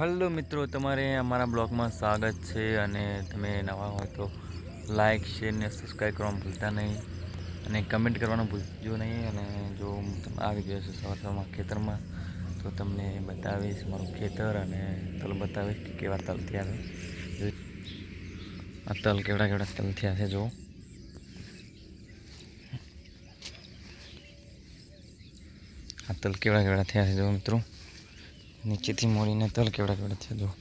Hello મિત્રો, તમારે અમારા બ્લોગમાં સ્વાગત છે અને તમે નવા હોય તો લાઇક શેર ને સબસ્ક્રાઈબ કરવાનું ભૂલતા નહીં અને કમેન્ટ કરવાનું ભૂલજો નહીં. અને જો તમે આવી ગયો છો સવારમાં ખેતરમાં તો તમને બતાવીશ મારું ખેતર અને તલ બતાવીશ કે કેવા તલ થયા છે. આ તલ કેવડા કેવડા તલ થયા છે. જો આ તલ કેવડા કેવડા થયા છે. જો મિત્રો, નીચેથી મોડીને તલ કેવડા કેવડા થયા.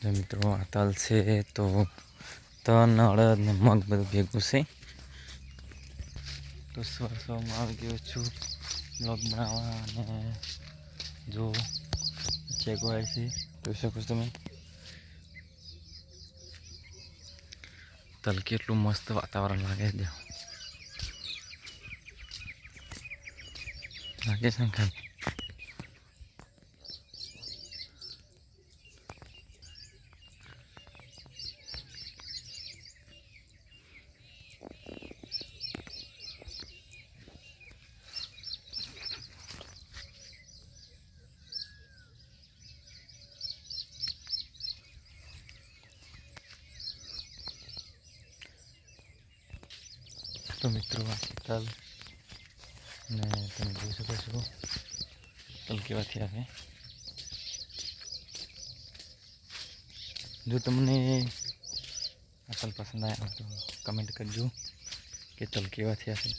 જો મિત્રો, આ તલ છે તો તલ અડદ ને મગ બધું ભેગું છે. તો સવારમાં આવી ગયો છું બ્લોગ બનાવવા અને જો ચેકવાય છે જોઈ શકો છો તમે. તલ કેટલું મસ્ત વાતાવરણ લાગે છે. લાગે છે ને ખાલી. તો મિત્રો, આ તલ ને તમે જોઈ શકો છો તલ કેવા થયા છે. જો તમને આ તલ પસંદ આવ્યા તો કમેન્ટ કરજો કે તલ કેવા થયા છે.